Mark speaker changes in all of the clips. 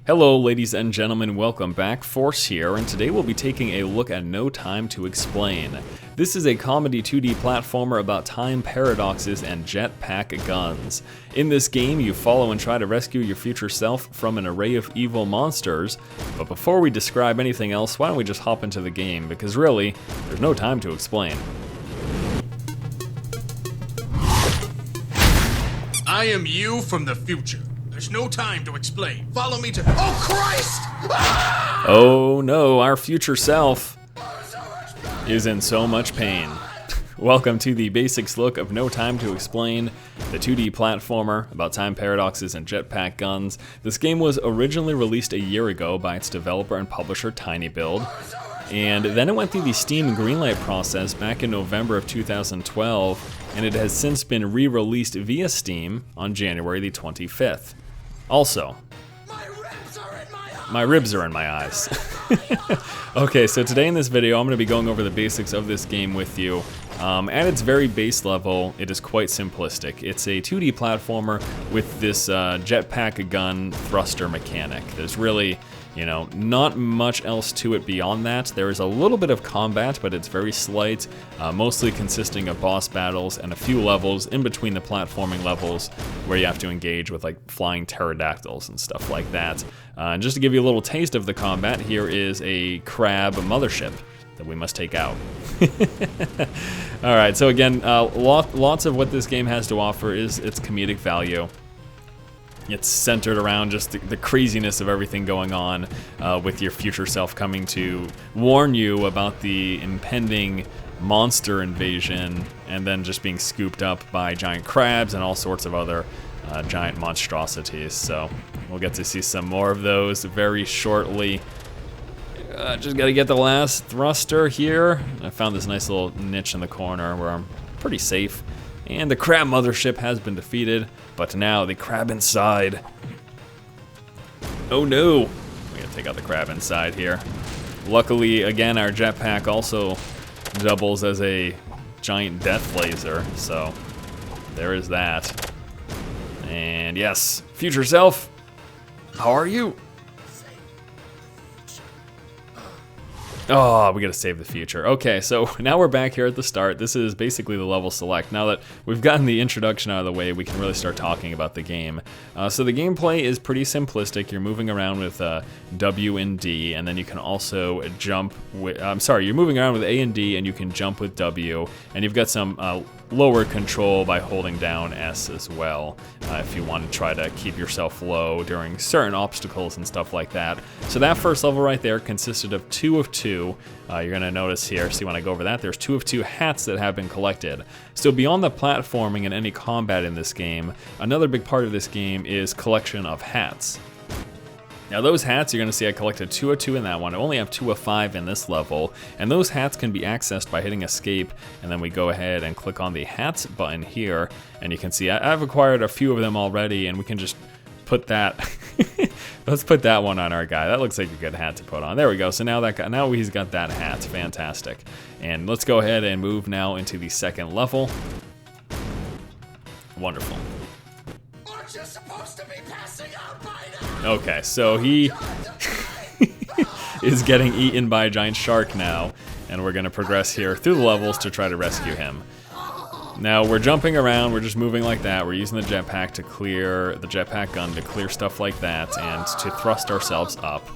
Speaker 1: Hello ladies and gentlemen, welcome back, Force here, and today we'll be taking a look at No Time to Explain. This is a comedy 2D platformer about time paradoxes and jetpack guns. In this game, you follow and try to rescue your future self from an array of evil monsters, but before we describe anything else, why don't we just hop into the game, because really, there's no time to explain.
Speaker 2: I am you from the future. There's no time to explain. Follow me to— Oh, Christ! Ah!
Speaker 1: Oh no, our future self is in so much pain. Welcome to the basics look of No Time to Explain, the 2D platformer about time paradoxes and jetpack guns. This game was originally released a year ago by its developer and publisher TinyBuild, and then it went through the Steam greenlight process back in November of 2012, and it has since been re-released via Steam on January the 25th. Also, my ribs are in my eyes. Okay, so today in this video, I'm going to be going over the basics of this game with you. At its very base level, it is quite simplistic. It's a 2D platformer with this jetpack gun thruster mechanic. There's really, not much else to it beyond that. There is a little bit of combat, but it's very slight, mostly consisting of boss battles and a few levels in between the platforming levels where you have to engage with like flying pterodactyls and stuff like that. And just to give you a little taste of the combat, here is a crab mothership that we must take out. Alright, so again, lots of what this game has to offer is its comedic value. It's centered around just the craziness of everything going on with your future self coming to warn you about the impending monster invasion and then just being scooped up by giant crabs and all sorts of other giant monstrosities. So we'll get to see some more of those very shortly. Just gotta get the last thruster here. I found this nice little niche in the corner where I'm pretty safe. And the crab mothership has been defeated, but now the crab inside. Oh no! We gotta take out the crab inside here. Luckily, again, our jetpack also doubles as a giant death laser, so there is that. And yes, future self, how are you? Oh, we gotta save the future. Okay, so now we're back here at the start. This is basically the level select. Now that we've gotten the introduction out of the way, we can really start talking about the game. So the gameplay is pretty simplistic. You're moving around with W and D, and then you can also jump with, you're moving around with A and D, and you can jump with W, and you've got some lower control by holding down S as well, if you want to try to keep yourself low during certain obstacles and stuff like that. So that first level right there consisted of 2 of 2. You're going to notice here, so you want to go over that, there's 2 of 2 hats that have been collected. So beyond the platforming and any combat in this game, another big part of this game is collection of hats. Now those hats, you're going to see I collected 2 of 2 in that one. I only have 2 of 5 in this level, and those hats can be accessed by hitting escape, and then we go ahead and click on the hats button here, and you can see I've acquired a few of them already, and we can just put that, let's put that one on our guy. That looks like a good hat to put on. There we go, so now now he's got that hat, fantastic. And let's go ahead and move now into the second level. Wonderful.
Speaker 2: Aren't you supposed to be passing out by now?
Speaker 1: Okay, so he is getting eaten by a giant shark now, and we're gonna progress here through the levels to try to rescue him. Now we're jumping around, we're just moving like that, we're using the jetpack to clear, the jetpack gun to clear stuff like that, and to thrust ourselves up.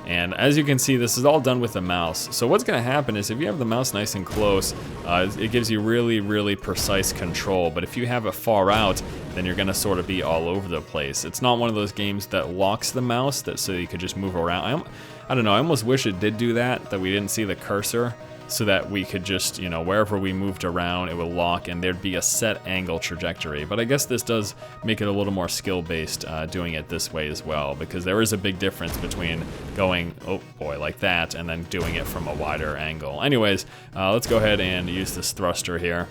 Speaker 1: And as you can see, this is all done with the mouse. So what's gonna happen is if you have the mouse nice and close, it gives you really, really precise control. But if you have it far out, then you're gonna sort of be all over the place. It's not one of those games that locks the mouse, so you could just move around. I don't know, I almost wish it did do that we didn't see the cursor, so that we could just, wherever we moved around, it would lock and there'd be a set angle trajectory. But I guess this does make it a little more skill-based doing it this way as well, because there is a big difference between going, oh boy, like that, and then doing it from a wider angle. Anyways, let's go ahead and use this thruster here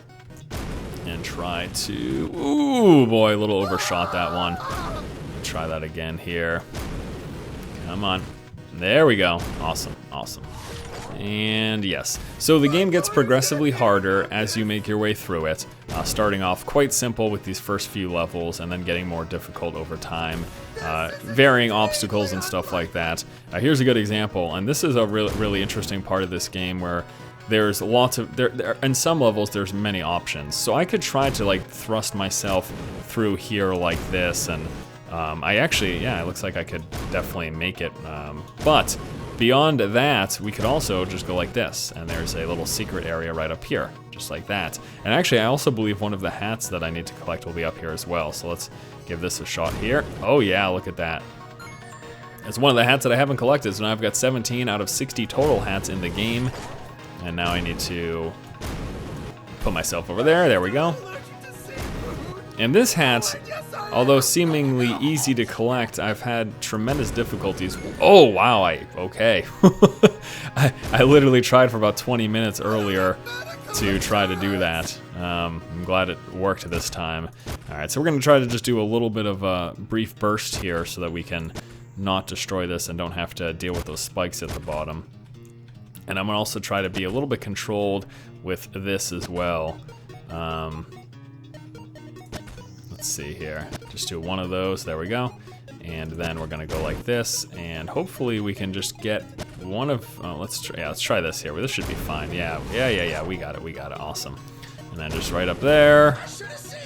Speaker 1: and try to, ooh boy, a little overshot that one. Try that again here. Come on. There we go. Awesome, awesome. And yes, so the game gets progressively harder as you make your way through it, starting off quite simple with these first few levels and then getting more difficult over time, varying obstacles and stuff like that. Here's a good example, and this is a really interesting part of this game where there's lots of, in some levels there's many options. So I could try to like thrust myself through here like this, and I actually, yeah, it looks like I could definitely make it, but beyond that, we could also just go like this, and there's a little secret area right up here, just like that. And actually, I also believe one of the hats that I need to collect will be up here as well, so let's give this a shot here. Oh yeah, look at that. It's one of the hats that I haven't collected, so now I've got 17 out of 60 total hats in the game, and now I need to put myself over there. There we go. And this hat, although seemingly easy to collect, I've had tremendous difficulties. Oh, wow, okay. I literally tried for about 20 minutes earlier to try to do that. I'm glad it worked this time. All right, so we're gonna try to just do a little bit of a brief burst here so that we can not destroy this and don't have to deal with those spikes at the bottom. And I'm gonna also try to be a little bit controlled with this as well. Let's see here, just do one of those, there we go. And then we're gonna go like this, and hopefully we can just get one of, let's try this here. This should be fine, yeah, we got it, awesome. And then just right up there,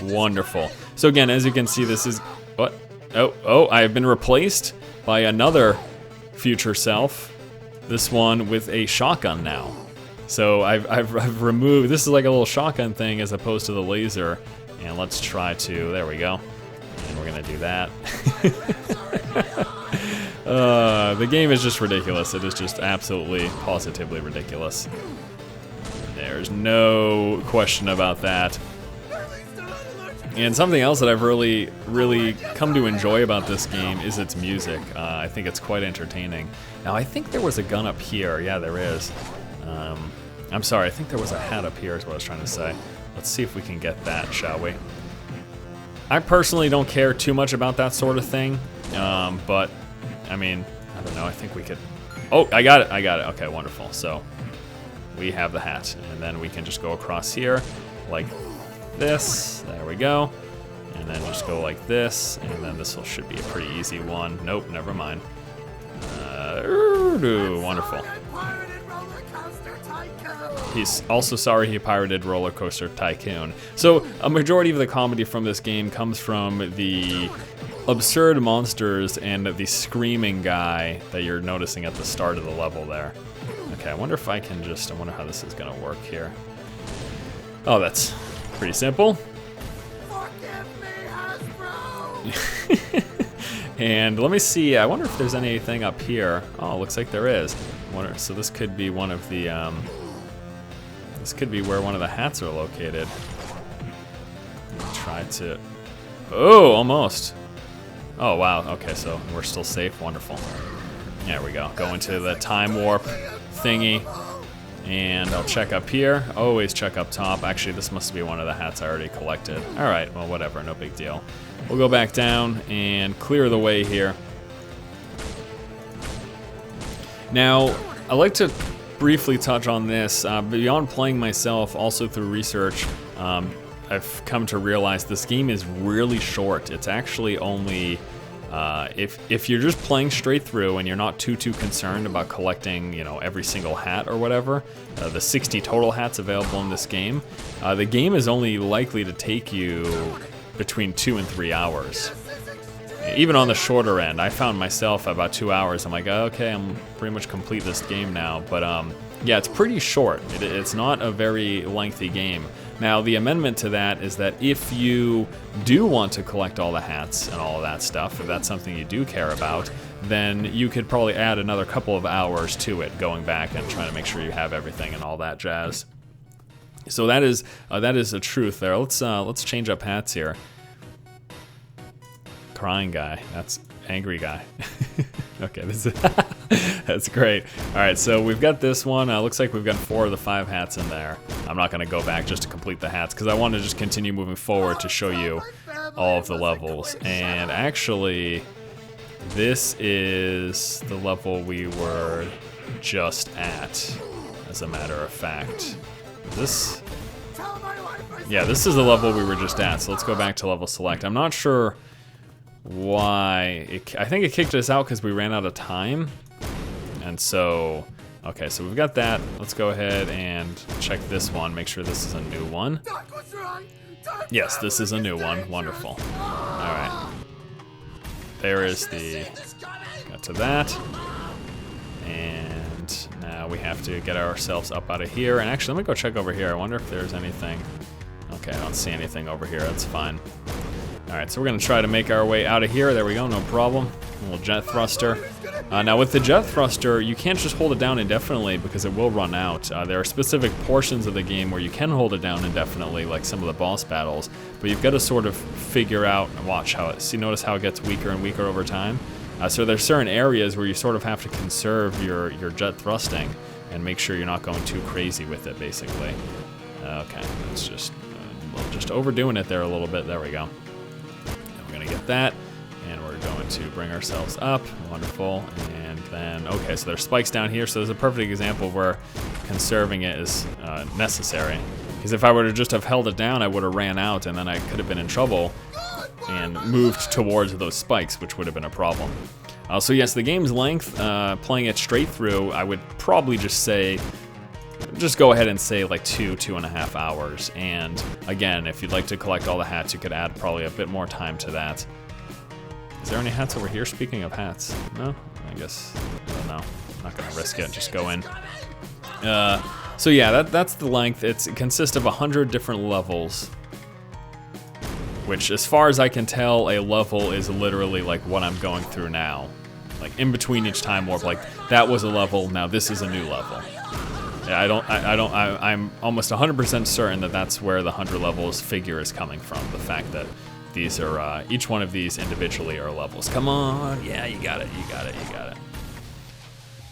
Speaker 1: wonderful. So again, as you can see, this is, what? Oh, I have been replaced by another future self. This one with a shotgun now. So I've removed, this is like a little shotgun thing as opposed to the laser. And let's try to, there we go. And we're gonna do that. The game is just ridiculous. It is just absolutely, positively ridiculous. There's no question about that. And something else that I've really come to enjoy about this game is its music. I think it's quite entertaining. Now, I think there was a gun up here. Yeah, there is. I'm sorry, I think there was a hat up here is what I was trying to say. Let's see if we can get that, shall we? I personally don't care too much about that sort of thing, but, I mean, I don't know, I think we could... Oh, I got it, okay, wonderful. So, we have the hat, and then we can just go across here, like this, there we go, and then just go like this, and then this should be a pretty easy one. Nope, never mind. Wonderful. He's also sorry he pirated Roller Coaster Tycoon. So a majority of the comedy from this game comes from the absurd monsters and the screaming guy that you're noticing at the start of the level there. Okay, I wonder if I can just, I wonder how this is gonna work here. Oh, that's pretty simple.
Speaker 2: Forgive me, Hasbro!
Speaker 1: And let me see, I wonder if there's anything up here. Oh, looks like there is. So this could be one of the, this could be where one of the hats are located. Try to, oh, almost. Oh, wow, okay, so we're still safe, wonderful. There we go, go into the time warp thingy. And I'll check up here, always check up top. Actually, this must be one of the hats I already collected. All right, well, whatever, no big deal. We'll go back down and clear the way here. Now, I like to briefly touch on this. Beyond playing myself, also through research, I've come to realize this game is really short. It's actually only, if you're just playing straight through and you're not too concerned about collecting, you know, every single hat or whatever, the 60 total hats available in this game, the game is only likely to take you between 2 and 3 hours. Even on the shorter end, I found myself at about 2 hours. I'm like, okay, I'm pretty much complete this game now. But yeah, it's pretty short. It's not a very lengthy game. Now, the amendment to that is that if you do want to collect all the hats and all of that stuff, if that's something you do care about, then you could probably add another couple of hours to it, going back and trying to make sure you have everything and all that jazz. So that is the truth there. Let's change up hats here. Crying guy. That's angry guy. Okay, this is that's great. All right, so we've got this one. Looks like we've got 4 of the 5 hats in there. I'm not gonna go back just to complete the hats because I want to just continue moving forward to show you all of the levels. And actually, this is the level we were just at. as a matter of fact. This... Yeah, this is the level we were just at, so let's go back to level select. I'm not sure why. I think it kicked us out because we ran out of time. And so, okay, so we've got that. Let's go ahead and check this one, make sure this is a new one. Yes, this is a new one. Wonderful. All right. There is the... Got to that. And now we have to get ourselves up out of here. And actually, let me go check over here. I wonder if there's anything. Okay, I don't see anything over here. That's fine. All right, so we're gonna try to make our way out of here. There we go, no problem. A little jet thruster. Now with the jet thruster, you can't just hold it down indefinitely because it will run out. There are specific portions of the game where you can hold it down indefinitely, like some of the boss battles, but you've got to sort of figure out and watch how it, see, notice how it gets weaker and weaker over time. So there's certain areas where you sort of have to conserve your jet thrusting and make sure you're not going too crazy with it, basically. Okay, that's just overdoing it there a little bit. There we go. We're gonna get that, and we're going to bring ourselves up. Wonderful. And then, okay, so there's spikes down here, so there's a perfect example of where conserving it is necessary. Because if I were to just have held it down, I would have ran out, and then I could have been in trouble and moved towards those spikes, which would have been a problem. So yes, the game's length, playing it straight through, I would probably just go ahead and say like 2.5 hours. And again, if you'd like to collect all the hats, you could add probably a bit more time to that. Is there any hats over here? Speaking of hats, no? I guess, I don't know. I'm not gonna risk it, just go in. So yeah, that's the length. It consists of 100 different levels, which as far as I can tell, a level is literally like what I'm going through now. Like in between each time warp, like that was a level, now this is a new level. Yeah, I'm almost 100% certain that that's where the 100 levels figure is coming from. The fact that these are, each one of these individually are levels. Come on, yeah, you got it, you got it, you got it.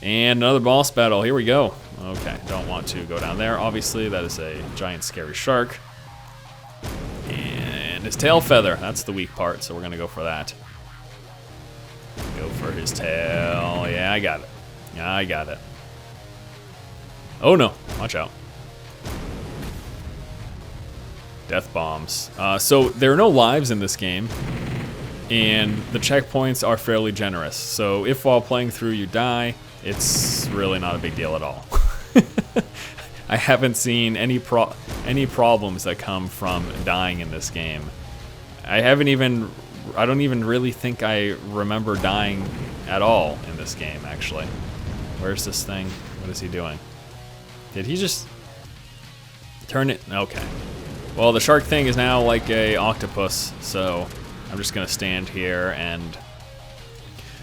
Speaker 1: And another boss battle, here we go. Okay, don't want to go down there. Obviously, that is a giant scary shark. And his tail feather, that's the weak part, so we're gonna go for that. Go for his tail, yeah, I got it. Yeah, I got it. Oh no, watch out. Death bombs. So there are no lives in this game, and the checkpoints are fairly generous. So if while playing through you die, it's really not a big deal at all. I haven't seen any problems that come from dying in this game. I don't even really think I remember dying at all in this game, actually. Where's this thing? What is he doing? Did he just turn it? Okay. Well, the shark thing is now like a octopus, so I'm just gonna stand here and...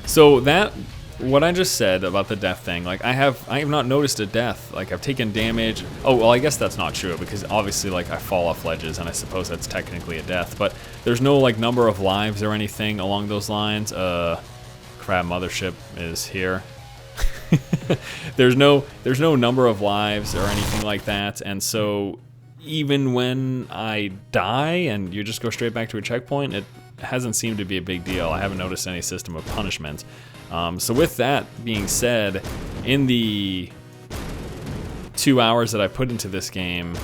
Speaker 1: So that, what I just said about the death thing, like I have not noticed a death. Like I've taken damage. Oh, well, I guess that's not true because obviously like I fall off ledges and I suppose that's technically a death, but there's no like number of lives or anything along those lines. Crab Mothership is here. There's no number of lives or anything like that, and so even when I die and you just go straight back to a checkpoint, it hasn't seemed to be a big deal. I haven't noticed any system of punishment. So with that being said, in the 2 hours that I put into this game,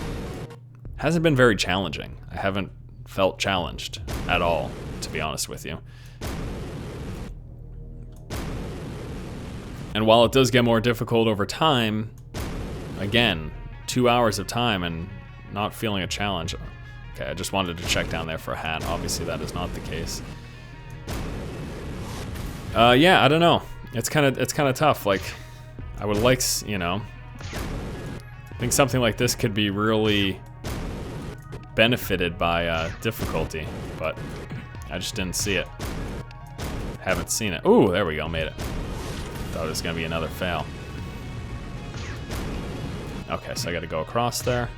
Speaker 1: hasn't been very challenging. I haven't felt challenged at all, to be honest with you. And while it does get more difficult over time, again, 2 hours of time and not feeling a challenge. Okay, I just wanted to check down there for a hat. Obviously that is not the case. Yeah, I don't know. It's kind of tough. Like, I would like, you know, I think something like this could be really benefited by difficulty, but I just didn't see it. Haven't seen it. Ooh, there we go, made it. Thought it was gonna be another fail. Okay, so I gotta go across there.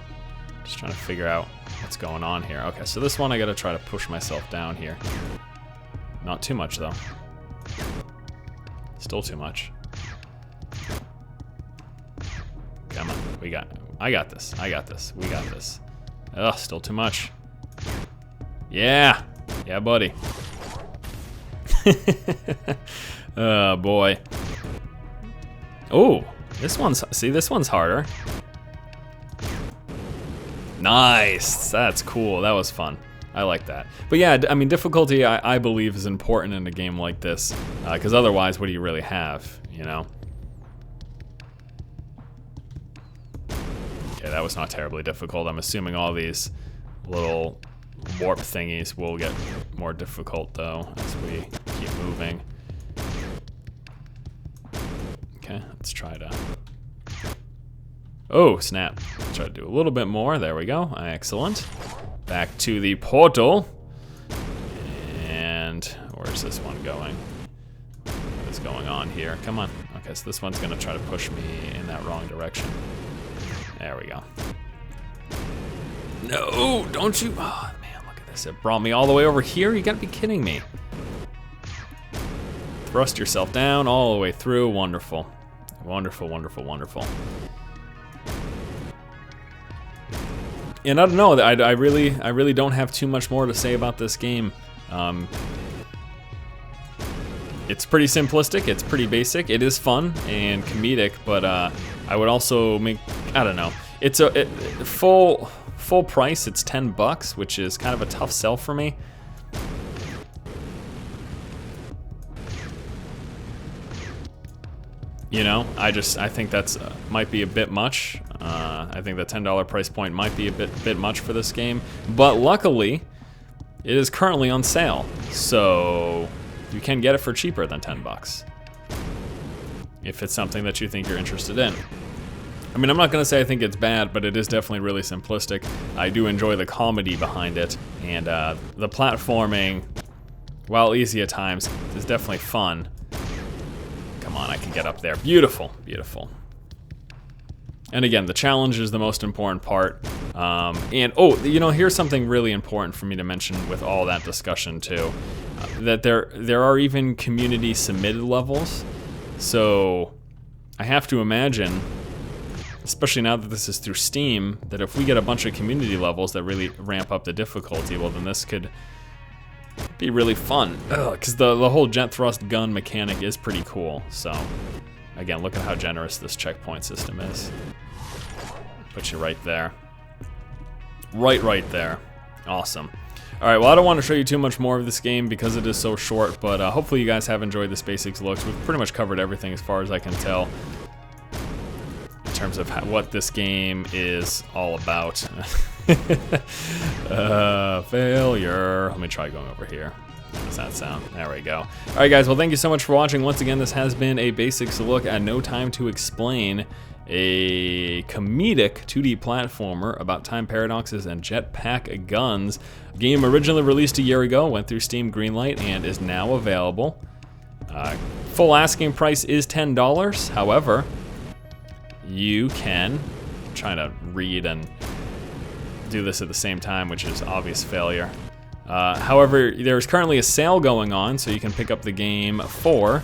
Speaker 1: Just trying to figure out what's going on here. Okay, so this one I gotta try to push myself down here. Not too much though. Still too much. Come on, I got this, we got this. Ugh, still too much. Yeah, buddy. Oh boy. Oh, This one's harder. Nice, that's cool, that was fun. I like that. But yeah, I mean, difficulty I believe is important in a game like this, because otherwise what do you really have, you know? Okay, that was not terribly difficult. I'm assuming all these little warp thingies will get more difficult though as we keep moving. Okay, let's try to... Oh, snap. Let's try to do a little bit more. There we go. Excellent. Back to the portal. And where's this one going? What is going on here? Come on. Okay, so this one's gonna try to push me in that wrong direction. There we go. No, don't you? Oh, man, look at this. It brought me all the way over here? You gotta be kidding me. Thrust yourself down all the way through. Wonderful. Wonderful, wonderful, wonderful. And I don't know, I really don't have too much more to say about this game. It's pretty simplistic, it's pretty basic, it is fun and comedic, but I would also make, I don't know, it's a full price, it's $10, which is kind of a tough sell for me. You know, I think that's might be a bit much. I think the $10 price point might be a bit much for this game, but luckily, it is currently on sale, so you can get it for cheaper than $10 if it's something that you think you're interested in. I mean, I'm not gonna say I think it's bad, but it is definitely really simplistic. I do enjoy the comedy behind it, and the platforming, while easy at times, is definitely fun. Come on, I can get up there. Beautiful, beautiful. And again, the challenge is the most important part. And oh, you know, here's something really important for me to mention with all that discussion too. That there are even community submitted levels. So I have to imagine, especially now that this is through Steam, that if we get a bunch of community levels that really ramp up the difficulty, well then this could be really fun. Because the whole jet thrust gun mechanic is pretty cool. So again, look at how generous this checkpoint system is. Put you right there. Right there. Awesome. Alright, well I don't want to show you too much more of this game because it is so short, but hopefully you guys have enjoyed this basics looks. We've pretty much covered everything as far as I can tell in terms of what this game is all about. Failure. Let me try going over here. How does that sound? There we go. Alright guys, well thank you so much for watching. Once again, this has been a basics look at No Time to Explain, a comedic 2D platformer about time paradoxes and jetpack guns. Game originally released a year ago, went through Steam Greenlight, and is now available. Full asking price is $10. However, you can, I'm trying to read and do this at the same time, which is obvious failure. However, there's currently a sale going on, so you can pick up the game for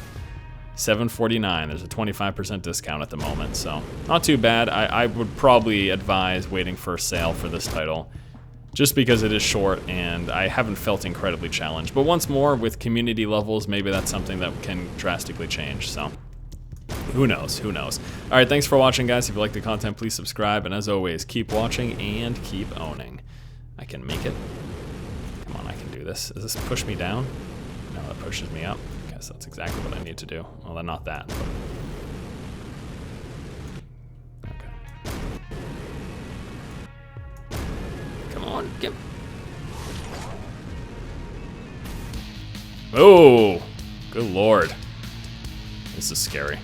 Speaker 1: $7.49. There's a 25% discount at the moment, so not too bad. I would probably advise waiting for a sale for this title, just because it is short and I haven't felt incredibly challenged. But once more, with community levels, maybe that's something that can drastically change, so who knows, who knows. All right, thanks for watching, guys. If you like the content, please subscribe, and as always, keep watching and keep owning. I can make it. Come on, I can do this. Does this push me down? No, that pushes me up. Guess that's exactly what I need to do. Well, then not that, but... Okay. Come on, get... Oh! Good lord. This is scary.